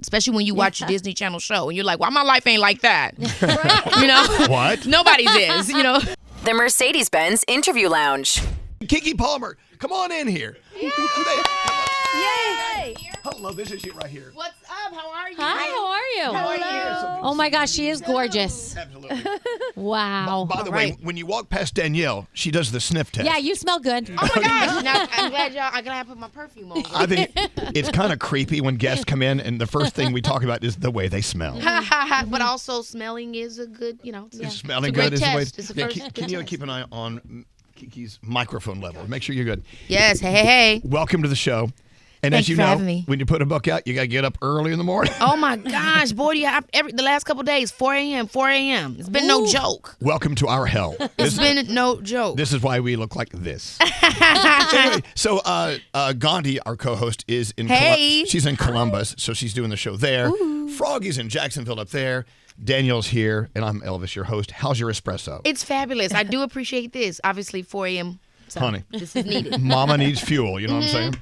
Especially when you watch a Disney Channel show and you're like, "Well, my life ain't like that." Right? You know What? Nobody's is. You know. The Mercedes-Benz Interview Lounge. Keke Palmer, come on in here. Yay! Hello, this is you right here. What's up? How are you? Hi, how are you? How are you? So good to Oh my see gosh, she is gorgeous. you. Absolutely. Wow. By the way, when you walk past Danielle, she does the sniff test. Yeah, you smell good. Oh my gosh! Now, I'm glad I put my perfume on. I think it's kind of creepy when guests come in and the first thing we talk about is the way they smell. But also, smelling is a good, Smelling it's a good great is the way. test. It's a Yeah, first can you test. keep an eye on Kiki's microphone level? Make sure you're good. Yes. Hey. Welcome to the show. And Thank as you you for know, having me. when you put a book out, you got to get up early in the morning. Oh my gosh, boy! Do you have the last couple of days, 4 a.m. It's been no joke. Welcome to our hell. It's been no joke. This is why we look like this. Anyway, so Gandhi, our co-host, is in she's in Columbus, so she's doing the show there. Froggy's in Jacksonville up there. Danielle's here, and I'm Elvis, your host. How's your espresso? It's fabulous. I do appreciate this. Obviously, 4 a.m. So Honey. this is needed. Mama needs fuel, you know what I'm saying?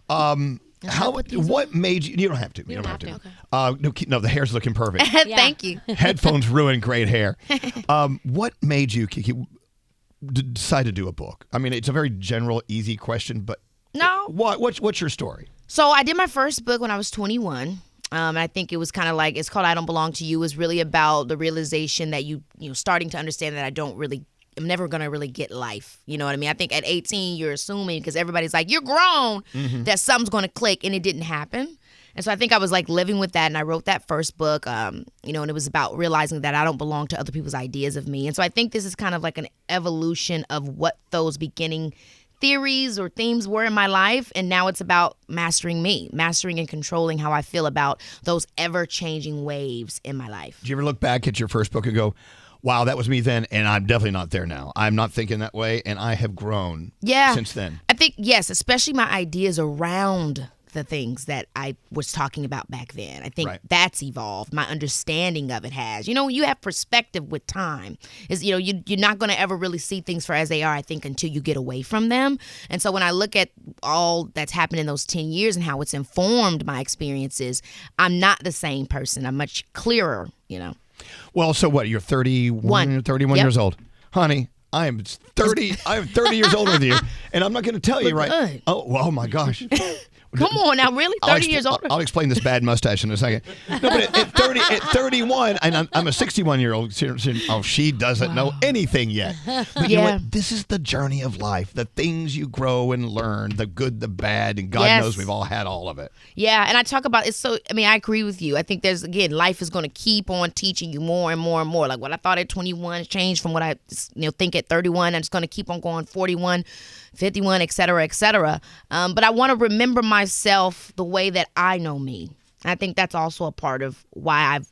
What made you? You don't have to. You don't have to. Okay. No, the hair's looking perfect. Thank you. Headphones ruin great hair. What made you, Keke, decide to do a book? I mean, it's a very general, easy question, but No. What's your story? So I did my first book when I was 21. I think it was kind of like, it's called I Don't Belong to You. It was really about the realization that you starting to understand that I'm never going to really get life. You know what I mean? I think at 18, you're assuming, because everybody's like, you're grown, that something's going to click, and it didn't happen. And so I think I was like living with that, and I wrote that first book, and it was about realizing that I don't belong to other people's ideas of me. And so I think this is kind of like an evolution of what those beginning theories or themes were in my life, and now it's about mastering and controlling how I feel about those ever-changing waves in my life. Do you ever look back at your first book and go, wow, that was me then, and I'm definitely not there now. I'm not thinking that way, and I have grown since then. I think, yes, especially my ideas around the things that I was talking about back then. I think that's evolved. My understanding of it has. You have perspective with time. You're not going to ever really see things for as they are, I think, until you get away from them. And so when I look at all that's happened in those 10 years and how it's informed my experiences, I'm not the same person. I'm much clearer, Well, so what? You're 31 years old. Honey, I am 30 years older than you, and I'm not going to tell you, right? Good. Oh my gosh. Come on now, really? 30 years older? I'll explain this bad mustache in a second. No, but at 31, and I'm a 61-year-old. Oh, she doesn't know anything yet. But you know what? This is the journey of life. The things you grow and learn, the good, the bad, and God knows we've all had all of it. Yeah, and I talk about it. I agree with you. I think life is going to keep on teaching you more and more and more. Like what I thought at 21 changed from what I think at 31, and it's going to keep on going 41, 51, et cetera, et cetera. But I want to remember myself the way that I know me. And I think that's also a part of why I've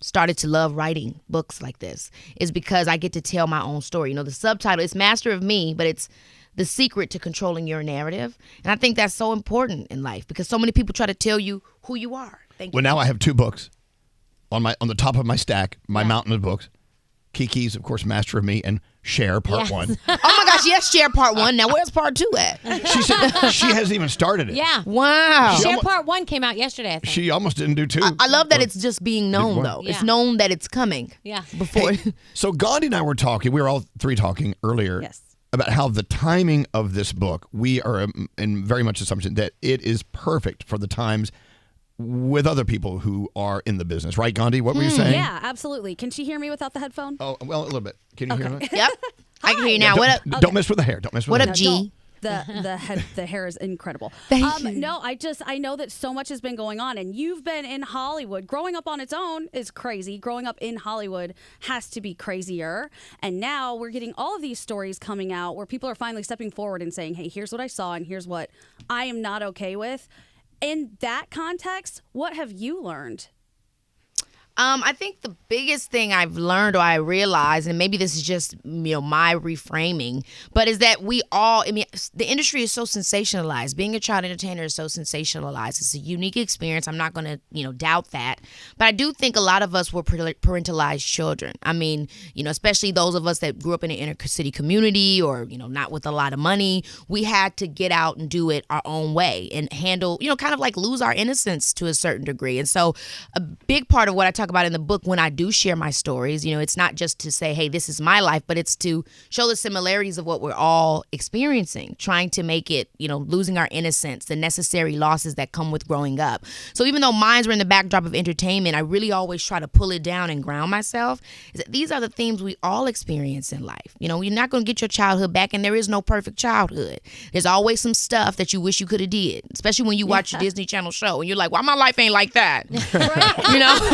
started to love writing books like this, is because I get to tell my own story. The subtitle is Master of Me, but it's the secret to controlling your narrative. And I think that's so important in life because so many people try to tell you who you are. Well, now I have 2 books on the top of my stack, my mountain of books. Keke's, of course, Master of Me, and Share Part 1. Oh my gosh, yes, Share Part 1. Now where's Part 2 at? She said she hasn't even started it. Yeah. Wow. Share Part 1 came out yesterday, I think. She almost didn't do 2. I love that it's just being known, though. Yeah. It's known that it's coming. Yeah. Before. Hey, so Gandhi and I were talking, we were all 3 talking earlier about how the timing of this book, we are in very much assumption that it is perfect for the times with other people who are in the business. Right, Gandhi? What were you saying? Yeah, absolutely. Can she hear me without the headphone? Oh, well, a little bit. Can you hear me? Yep. I can hear you now. Don't mess with the hair. Don't mess with the hair. What up, G? The hair is incredible. Thank you. No, I know that so much has been going on, and you've been in Hollywood. Growing up on its own is crazy. Growing up in Hollywood has to be crazier. And now we're getting all of these stories coming out where people are finally stepping forward and saying, hey, here's what I saw and here's what I am not okay with. In that context, what have you learned? I think the biggest thing I've learned or I realized, and maybe this is just my reframing, but is that we all, the industry is so sensationalized. Being a child entertainer is so sensationalized. It's a unique experience. I'm not going to, doubt that. But I do think a lot of us were parentalized children. Especially those of us that grew up in an inner city community or, not with a lot of money. We had to get out and do it our own way and handle, kind of like lose our innocence to a certain degree. And so a big part of what I talk about in the book when I do share my stories, it's not just to say, hey, this is my life, but it's to show the similarities of what we're all experiencing, trying to make it, losing our innocence, the necessary losses that come with growing up. So even though mines were in the backdrop of entertainment, I really always try to pull it down and ground myself. Is that these are the themes we all experience in life. You're not going to get your childhood back, and there is no perfect childhood. There's always some stuff that you wish you could have did, especially when you watch your Disney Channel show and you're like, why my life ain't like that?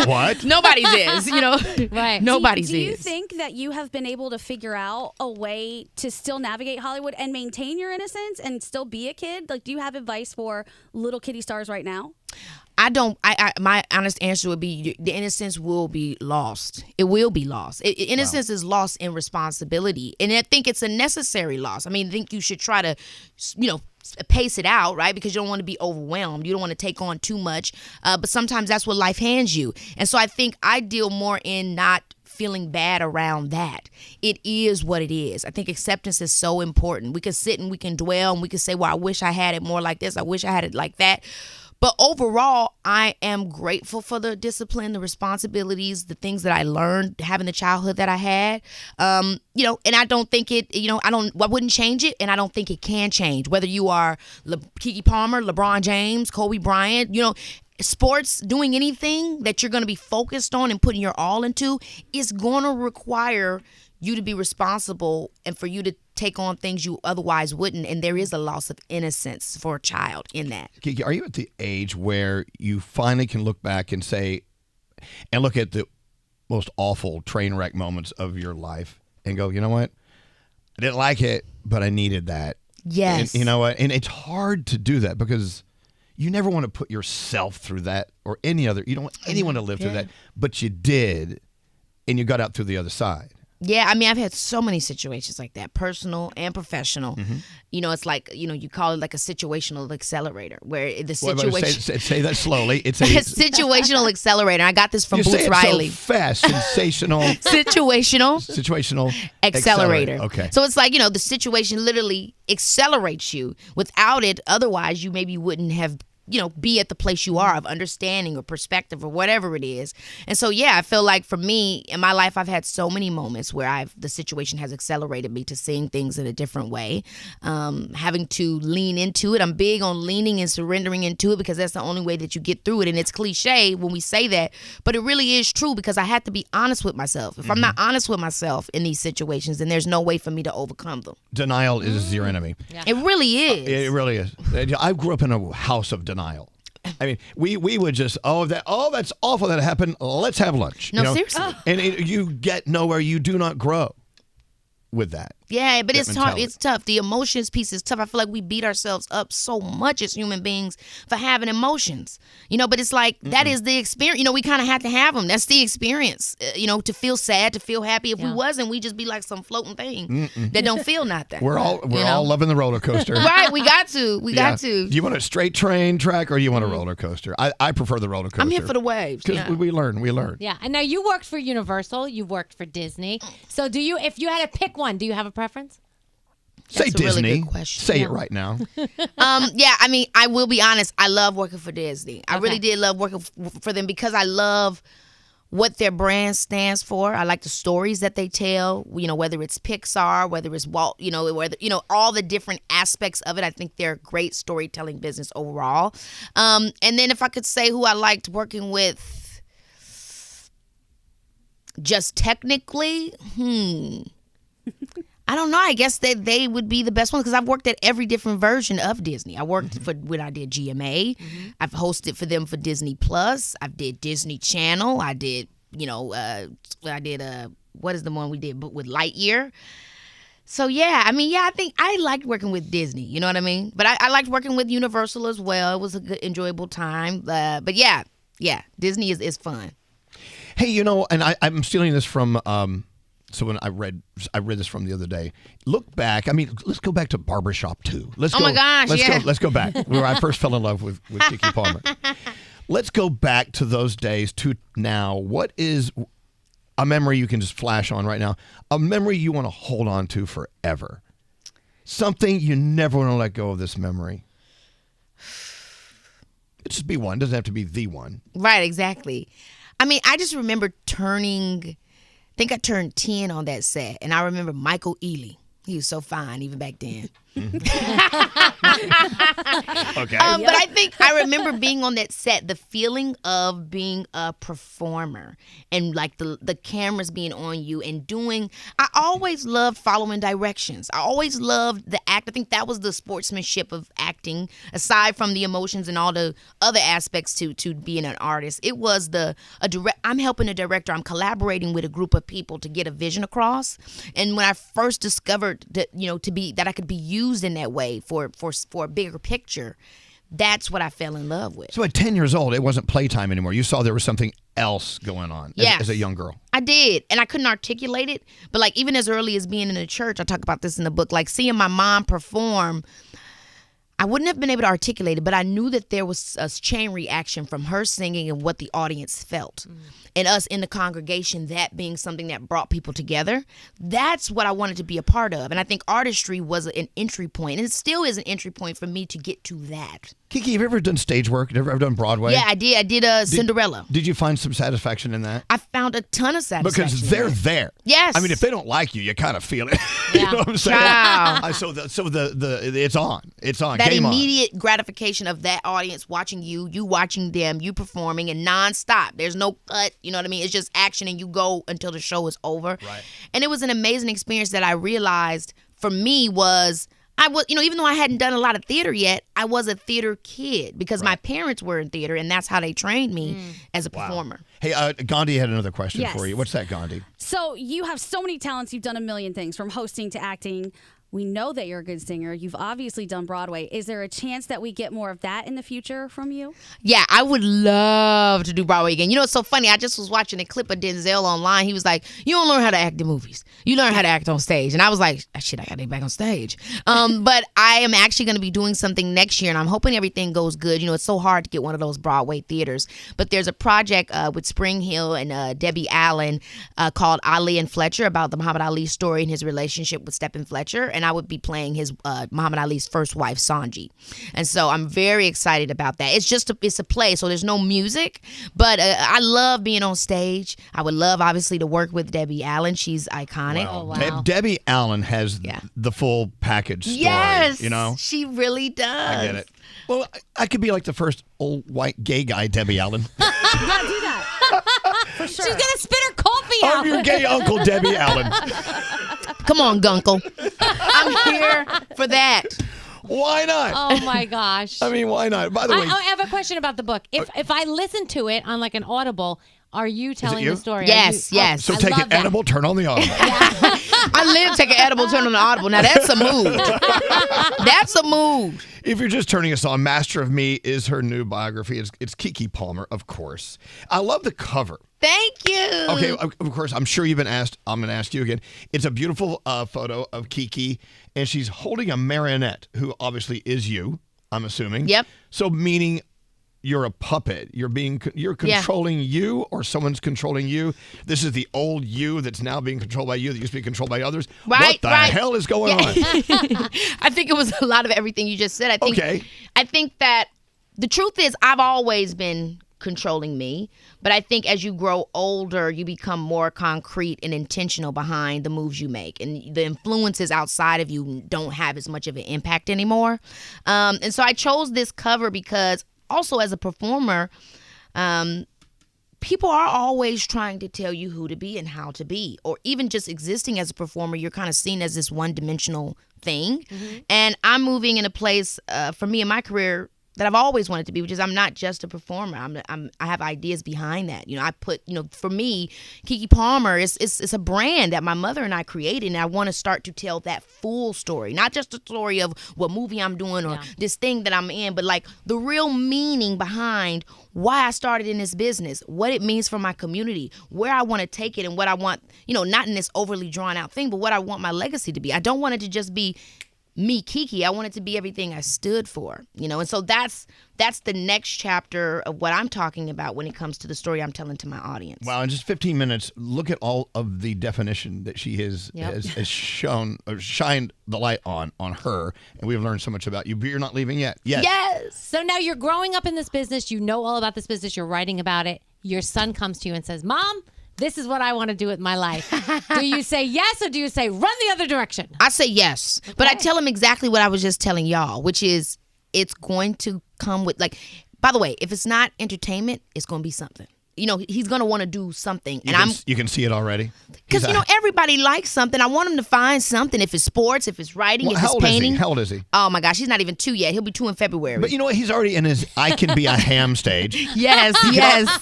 What? Nobody's is, Right. Nobody's Do you is. think that you have been able to figure out a way to still navigate Hollywood and maintain your innocence and still be a kid? Like, do you have advice for little kitty stars right now? I don't. My honest answer would be the innocence will be lost. It will be lost. Innocence is lost in responsibility, and I think it's a necessary loss. I think you should try to, pace it out, right? Because you don't want to be overwhelmed. You don't want to take on too much. But sometimes that's what life hands you, and so I think I deal more in not feeling bad around that. It is what it is. I think acceptance is so important. We can sit and we can dwell and we can say, well, I wish I had it more like this. I wish I had it like that. But overall, I am grateful for the discipline, the responsibilities, the things that I learned having the childhood that I had. And I don't think it, I wouldn't change it, and I don't think it can change. Whether you are Keke Palmer, LeBron James, Kobe Bryant, sports, doing anything that you're going to be focused on and putting your all into is going to require you to be responsible and for you to take on things you otherwise wouldn't. And there is a loss of innocence for a child in that. Keke, are you at the age where you finally can look back and say, and look at the most awful train wreck moments of your life and go, you know what? I didn't like it, but I needed that. Yes. And you know what? And it's hard to do that because you never want to put yourself through that or any other. You don't want anyone to live through that, but you did, and you got out through the other side. Yeah, I've had so many situations like that, personal and professional. Mm-hmm. It's like, you call it like a situational accelerator, where the situation... Say that slowly. It's a situational accelerator. I got this from you Boots say it Riley. So fast, sensational. Situational accelerator. Okay. So it's like, the situation literally accelerates you. Without it, otherwise, you maybe wouldn't have be at the place you are of understanding or perspective or whatever it is. And so, yeah, I feel like for me in my life, I've had so many moments where the situation has accelerated me to seeing things in a different way, having to lean into it. I'm big on leaning and surrendering into it because that's the only way that you get through it. And it's cliche when we say that, but it really is true because I had to be honest with myself. If I'm not honest with myself in these situations, then there's no way for me to overcome them. Denial is your enemy. Yeah. It really is. It really is. I grew up in a house of denial. We would just, that's awful that happened. Let's have lunch. No, seriously. And you get nowhere. You do not grow with that. Yeah, but it's mentality. tough. It's tough. The emotions piece is tough. I feel like we beat ourselves up so much as human beings for having emotions. But it's like that is the experience. We kind of have to have them. That's the experience. To feel sad, to feel happy. If we wasn't, we'd just be like some floating thing that don't feel nothing. We're all loving the roller coaster. Right, we got to. We got to. Do you want a straight train track or do you want a roller coaster? I prefer the roller coaster. I'm here for the waves. Because we learn. Yeah, and now you worked for Universal. You worked for Disney. So if you had to pick one, do you have a preference? Say That's Disney. A really good question. Say it right now. I will be honest. I love working for Disney. I really did love working for them because I love what their brand stands for. I like the stories that they tell, whether it's Pixar, whether it's Walt, all the different aspects of it. I think they're a great storytelling business overall. And then if I could say who I liked working with just technically, I don't know. I guess that they would be the best one because I've worked at every different version of Disney. I worked for when I did GMA. I've hosted for them for Disney Plus. I did Disney Channel. I did, what is the one we did with Lightyear? So, I think I liked working with Disney. You know what I mean? But I liked working with Universal as well. It was a good, enjoyable time. But Disney is fun. Hey, and I'm stealing this from. So when I read this from the other day. Look back. I mean, let's go back to Barbershop 2. Oh my gosh! Let's go back where I first fell in love with Keke Palmer. Let's go back to those days to now. What is a memory you can just flash on right now? A memory you want to hold on to forever. Something you never want to let go of this memory. It just be one. It doesn't have to be the one. Right, exactly. I mean, I just remember I think I turned 10 on that set, and I remember Michael Ealy. He was so fine even back then. Okay. But I remember being on that set, the feeling of being a performer and like the cameras being on you and I always loved following directions. I always loved the act. I think that was the sportsmanship of acting, aside from the emotions and all the other aspects to being an artist. It was I'm helping a director. I'm collaborating with a group of people to get a vision across. And when I first discovered that, that I could be used in that way for a bigger picture, that's what I fell in love with. So at 10 years old, it wasn't playtime anymore. You saw there was something else going on as a young girl. I did, and I couldn't articulate it, but like even as early as being in the church, I talk about this in the book, like seeing my mom perform, I wouldn't have been able to articulate it, but I knew that there was a chain reaction from her singing and what the audience felt. And us in the congregation, that being something that brought people together. That's what I wanted to be a part of. And I think artistry was an entry point, and it still is an entry point for me to get to that. Keke, have you ever done stage work? Have you ever done Broadway? Yeah, I did. I did Cinderella. Did you find some satisfaction in that? I found a ton of satisfaction. Because they're there. Yes. I mean, if they don't like you, you kind of feel it. Yeah. You know what I'm saying? Wow. So it's on. It's on. That Game immediate gratification of that audience watching you watching them, you performing, and nonstop. There's no cut. You know what I mean? It's just action, and you go until the show is over. Right. And it was an amazing experience that I realized for me was. I was, even though I hadn't done a lot of theater yet, I was a theater kid because my parents were in theater, and that's how they trained me as a performer. Hey, Gandhi had another question Yes. for you. What's that, Gandhi? So you have so many talents. You've done a million things, from hosting to acting. We know that you're a good singer. You've obviously done Broadway. Is there a chance that we get more of that in the future from you? Yeah, I would love to do Broadway again. It's so funny. I just was watching a clip of Denzel online. He was like, you don't learn how to act in movies. You learn how to act on stage. And I was like, shit, I got to get back on stage. But I am actually going to be doing something next year, and I'm hoping everything goes good. It's so hard to get one of those Broadway theaters. But there's a project with Spring Hill and Debbie Allen called Ali and Fletcher, about the Muhammad Ali story and his relationship with Stephen Fletcher. And I would be playing his Muhammad Ali's first wife, Sanji. And so I'm very excited about that. It's a play, so there's no music, but I love being on stage. I would love, obviously, to work with Debbie Allen. She's iconic. Wow. Oh, wow. Debbie Allen has the full package story. Yes, she really does. I get it. Well, I could be like the first old white gay guy, Debbie Allen. You gotta do that. For sure. She's gonna spit her coffee out. I'm your gay uncle, Debbie Allen. Come on, Gunkle. I'm here for that. Why not? Oh my gosh. I mean, why not? By the way, I have a question about the book. If I listen to it on like an Audible, are you telling you? the story? Yes, yes. so I take love an that. edible, turn on the audible. I live take an edible, turn on the audible. Now that's a move. That's a move. If you're just turning us on, Master of Me is her new biography. It's Keke Palmer, of course. I love the cover. Thank you. Okay, of course, I'm sure you've been asked. I'm going to ask you again. It's a beautiful photo of Keke, and she's holding a marionette, who obviously is you, I'm assuming. Yep. So meaning you're a puppet. You're controlling you, or someone's controlling you. This is the old you that's now being controlled by you that used to be controlled by others. Right, what the right. hell is going on? I think it was a lot of everything you just said. Okay. I think that the truth is I've always been controlling me, but I think as you grow older, you become more concrete and intentional behind the moves you make, and the influences outside of you don't have as much of an impact anymore. And so I chose this cover because also as a performer, people are always trying to tell you who to be and how to be, or even just existing as a performer, you're kind of seen as this one-dimensional thing. And I'm moving in a place, for me in my career, that I've always wanted to be, which is I'm not just a performer. I have ideas behind that. I put, for me, Keke Palmer it's a brand that my mother and I created, and I want to start to tell that full story, not just the story of what movie I'm doing or this thing that I'm in, but like the real meaning behind why I started in this business, what it means for my community, where I want to take it, and what I want, not in this overly drawn out thing, but what I want my legacy to be. I don't want it to just be me, Keke. I want it to be everything I stood for, and so that's the next chapter of what I'm talking about when it comes to the story I'm telling to my audience. Wow, in just 15 minutes, look at all of the definition that she has shown or shined the light on her, and we've learned so much about you, but you're not leaving yet. Yes. So now you're growing up in this business. You know all about this business. You're writing about it. Your son comes to you and says, Mom, this is what I want to do with my life. Do you say yes, or do you say run the other direction? I say yes. Okay. But I tell him exactly what I was just telling y'all, which is it's going to come with, by the way, if it's not entertainment, it's going to be something. He's going to want to do something. You can see it already? Because, everybody likes something. I want him to find something. If it's sports, if it's writing, if it's painting. How old is he? Oh, my gosh. He's not even 2 yet. He'll be 2 in February. But you know what? He's already in his I can be a ham stage. Yes.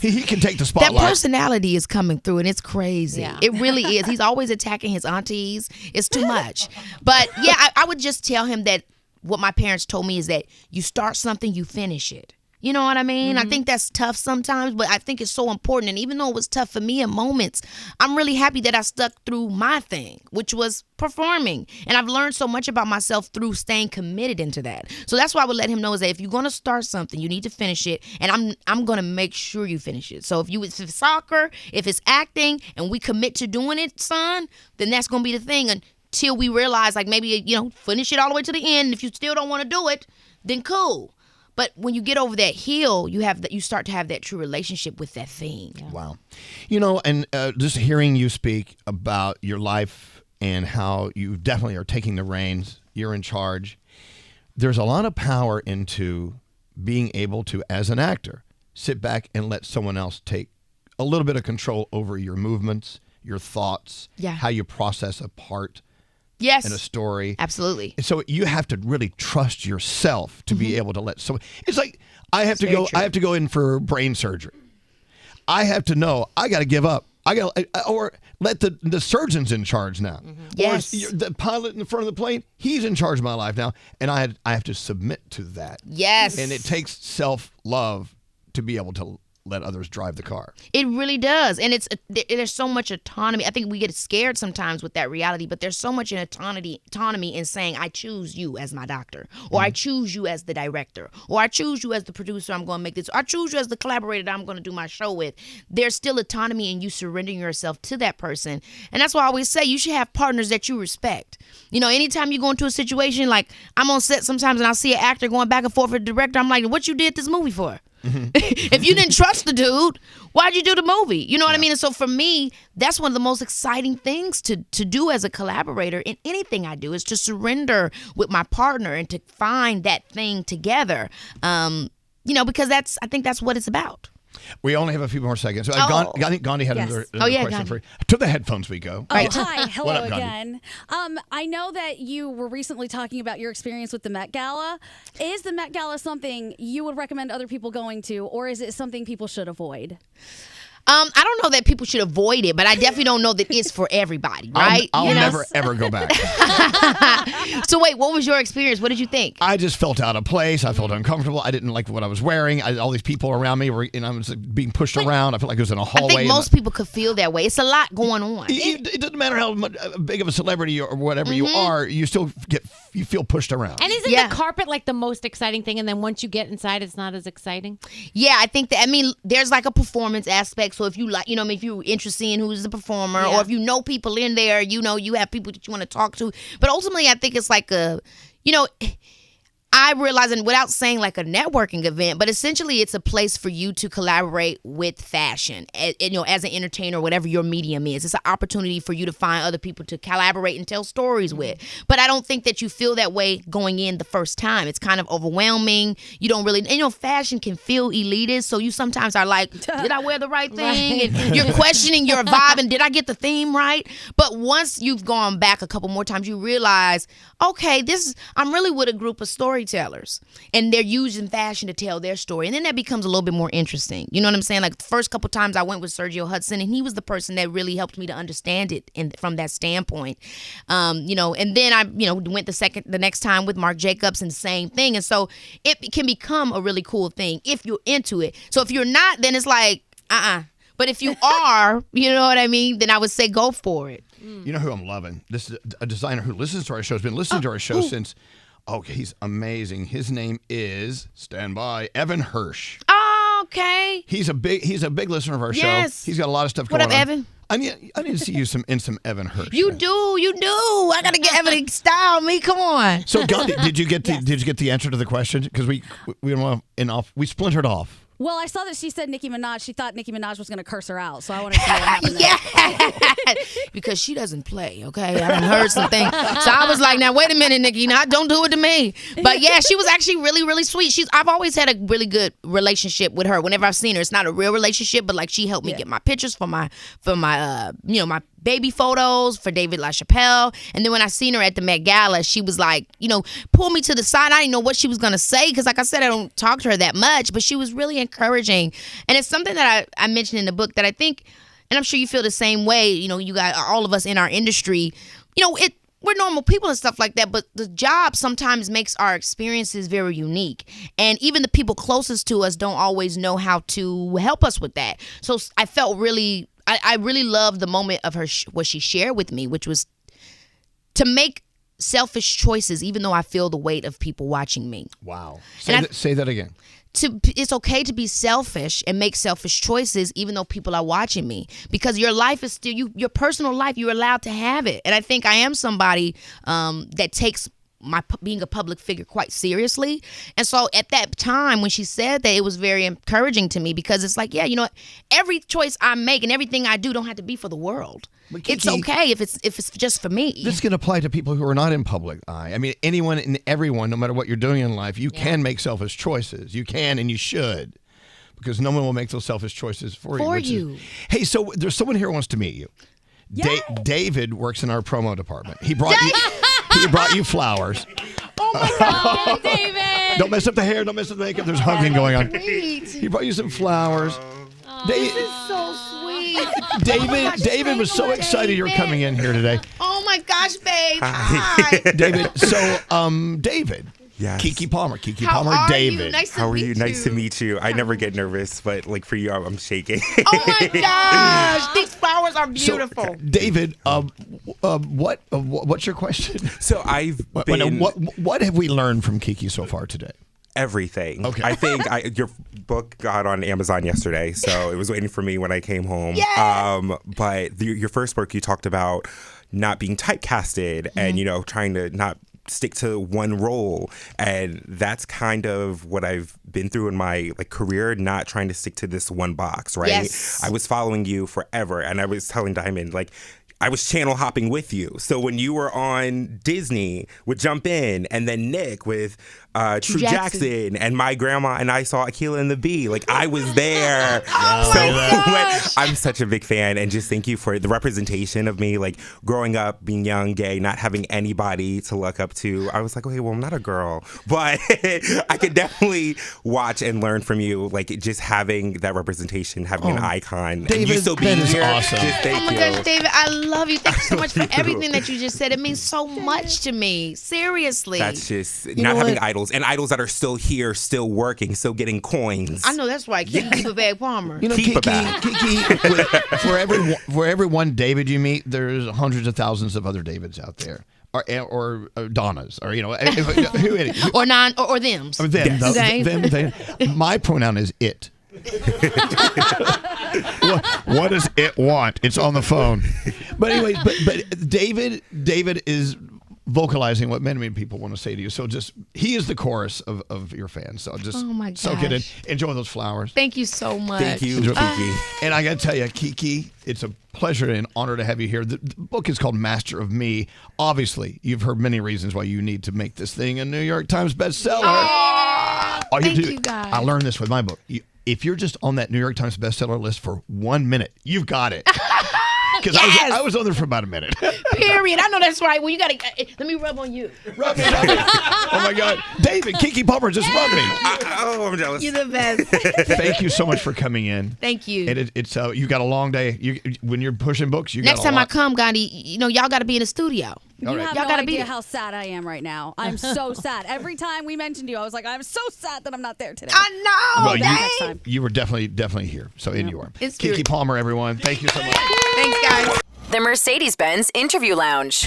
He can take the spotlight. That personality is coming through, and it's crazy. Yeah. It really is. He's always attacking his aunties. It's too much. But, yeah, I would just tell him that what my parents told me is that you start something, you finish it. You know what I mean? Mm-hmm. I think that's tough sometimes, but I think it's so important. And even though it was tough for me in moments, I'm really happy that I stuck through my thing, which was performing. And I've learned so much about myself through staying committed into that. So that's why I would let him know is that if you're going to start something, you need to finish it. And I'm going to make sure you finish it. So if it's soccer, if it's acting, and we commit to doing it, son, then that's going to be the thing until we realize, maybe, finish it all the way to the end. If you still don't want to do it, then cool. But when you get over that hill, you start to have that true relationship with that thing. Yeah. Wow. And just hearing you speak about your life and how you definitely are taking the reins, you're in charge. There's a lot of power into being able to, as an actor, sit back and let someone else take a little bit of control over your movements, your thoughts, how you process a part. Yes. In a story. Absolutely. So you have to really trust yourself to be able to let someone. It's like I have to go in for brain surgery. I have to know I got to give up. Or let the surgeon's in charge now. Mm-hmm. Yes. Or the pilot in the front of the plane, he's in charge of my life now, and I have to submit to that. Yes. And it takes self-love to be able to let others drive the car. It really does. And there's so much autonomy. I think we get scared sometimes with that reality, but there's so much autonomy in saying, I choose you as my doctor, or I choose you as the director, or I choose you as the producer I'm going to make this, or I choose you as the collaborator that I'm going to do my show with. There's still autonomy in you surrendering yourself to that person. And that's why I always say you should have partners that you respect. Anytime you go into a situation, like I'm on set sometimes and I see an actor going back and forth with the director, I'm like, what you did this movie for? Mm-hmm. If you didn't trust the dude, why'd you do the movie? You know what I mean? And so for me, that's one of the most exciting things to do as a collaborator in anything I do, is to surrender with my partner and to find that thing together. Because I think that's what it's about. We only have a few more seconds. So I think Gandhi had another question for you. To the headphones we go. Oh, hi. Hello up, again. I know that you were recently talking about your experience with the Met Gala. Is the Met Gala something you would recommend other people going to, or is it something people should avoid? I don't know that people should avoid it, but I definitely don't know that it's for everybody, right? I'll never, ever go back. So wait, what was your experience? What did you think? I just felt out of place. I felt uncomfortable. I didn't like what I was wearing. All these people around me were, I was being pushed around. I felt like I was in a hallway. I think most people could feel that way. It's a lot going on. It doesn't matter how big of a celebrity or whatever you are, you still feel pushed around. And isn't the carpet like the most exciting thing? And then once you get inside, it's not as exciting? Yeah, I think that, there's like a performance aspect. So if you like, if you're interested in who's the performer, or if you know people in there, you have people that you want to talk to. But ultimately, I think it's like I realize, and without saying like a networking event, but essentially it's a place for you to collaborate with fashion, as an entertainer, whatever your medium is. It's an opportunity for you to find other people to collaborate and tell stories with. But I don't think that you feel that way going in the first time. It's kind of overwhelming. You don't really, fashion can feel elitist. So you sometimes are like, did I wear the right thing? Right. And you're questioning your vibe, and did I get the theme right? But once you've gone back a couple more times, you realize, okay, I'm really with a group of storytellers. storytellers, and they're using fashion to tell their story, and then that becomes a little bit more interesting. You know what I'm saying? Like the first couple times I went with Sergio Hudson, and he was the person that really helped me to understand it from that standpoint. And then I went the next time with Marc Jacobs, and same thing. And so it can become a really cool thing if you're into it. So if you're not, then it's like But if you are, you know what I mean, then I would say go for it. You know who I'm loving? This is a designer who listens to our show. Has been listening to our show since. Oh, he's amazing. His name is, stand by, Evan Hirsch. Oh, okay. He's a big listener of our show. He's got a lot of stuff going on. What up, Evan? I need to see you in some Evan Hirsch. You do. I gotta get Evan to style me. Come on. So, Gandhi, did you get the answer to the question? Because we splintered off. Well, I saw that she said Nicki Minaj. She thought Nicki Minaj was going to curse her out, so I wanted to know what happened there. Because she doesn't play, okay? I heard some things. So I was like, now, wait a minute, Nicki. Now, don't do it to me. But, yeah, she was actually really, really sweet. I've always had a really good relationship with her. Whenever I've seen her, it's not a real relationship, but, like, she helped me get my pictures for my my baby photos for David LaChapelle. And then when I seen her at the Met Gala, she was like, pull me to the side. I didn't know what she was going to say because, like I said, I don't talk to her that much, but she was really encouraging. And it's something that I mentioned in the book that I think, and I'm sure you feel the same way, you got all of us in our industry, we're normal people and stuff like that, but the job sometimes makes our experiences very unique. And even the people closest to us don't always know how to help us with that. So I felt really... I really loved the moment of her, what she shared with me, which was to make selfish choices, even though I feel the weight of people watching me. Wow. Say that again. It's okay to be selfish and make selfish choices, even though people are watching me, because your life is still your personal life. You're allowed to have it. And I think I am somebody that takes my being a public figure quite seriously. And so at that time when she said that, it was very encouraging to me, because it's like, every choice I make and everything I do don't have to be for the world. Keke, it's okay if it's just for me. This can apply to people who are not in public eye. I mean, anyone and everyone, no matter what you're doing in life, you can make selfish choices. You can and you should, because no one will make those selfish choices for you. Hey, so there's someone here who wants to meet you. David works in our promo department. He brought you flowers. Oh my God, David! Don't mess up the hair. Don't mess up the makeup. There's hugging going on. Sweet. He brought you some flowers. This is so sweet. David was so excited you were coming in here today. Oh my gosh, babe. Hi. David. So, David. Yes. Keke Palmer, How are David. You? Nice to How are meet you? you. Nice to meet you. I never get nervous, but like for you, I'm shaking. Oh my gosh, these flowers are beautiful. So, David, what's your question? So I've been. What have we learned from Keke so far today? Everything. Okay. I think your book got on Amazon yesterday, so it was waiting for me when I came home. Yes! But your first book, you talked about not being typecasted and trying to not stick to one role, and that's kind of what I've been through in my career, not trying to stick to this one box, right? Yes. I was following you forever, and I was telling Diamond, I was channel hopping with you. So when you were on Disney, would jump in, and then Nick with True Jackson, and my grandma and I saw Akilah and the Bee. I was there. Oh so my gosh. I'm such a big fan, and just thank you for the representation of me, growing up, being young, gay, not having anybody to look up to. I was like, okay, well, I'm not a girl, but I could definitely watch and learn from you, just having that representation, having an icon. David, and you still being that is here. awesome. Just thank Oh my you. gosh, David, I love you. Thank you so much for everything that you just said. It means so much to me. Seriously. That's just know not having what? idols, and idols that are still here, still working, still getting coins. I know that's right. Keep a bag Palmer. Keep it back. Keke, for every one David you meet, there's hundreds of thousands of other Davids out there. Or Donnas, or who Or non or thems. or them. Yes. Okay. Them. My pronoun is it. What does it want? It's on the phone. But anyways, but David is vocalizing what many people want to say to you. So he is the chorus of your fans. So just Oh my soak it in. gosh. Enjoy those flowers. Thank you so much. Thank you, Keke. And I got to tell you, Keke, it's a pleasure and honor to have you here. The book is called Master of Me. Obviously, you've heard many reasons why you need to make this thing a New York Times bestseller. All thank do, you, guys. I learned this with my book. If you're just on that New York Times bestseller list for 1 minute, you've got it. Because Yes. I was on there for about a minute. Period. I know that's right. Well, you got to, let me rub on you. Rub me. Oh, my God. David, Keke Palmer just rubbed me. I'm jealous. You're the best. Thank you so much for coming in. Thank you. And it's you got a long day. When you're pushing books, you Next got a time lot. I come, Gandhi, y'all got to be in the studio. You have Y'all no gotta idea be how sad I am right now. I'm so sad. Every time we mentioned you, I was like, I'm so sad that I'm not there today. I know. Well, Next time. you were definitely here. So in you are. It's Keke true. Palmer, everyone. Thank you so much. Thanks, guys. The Mercedes-Benz Interview Lounge.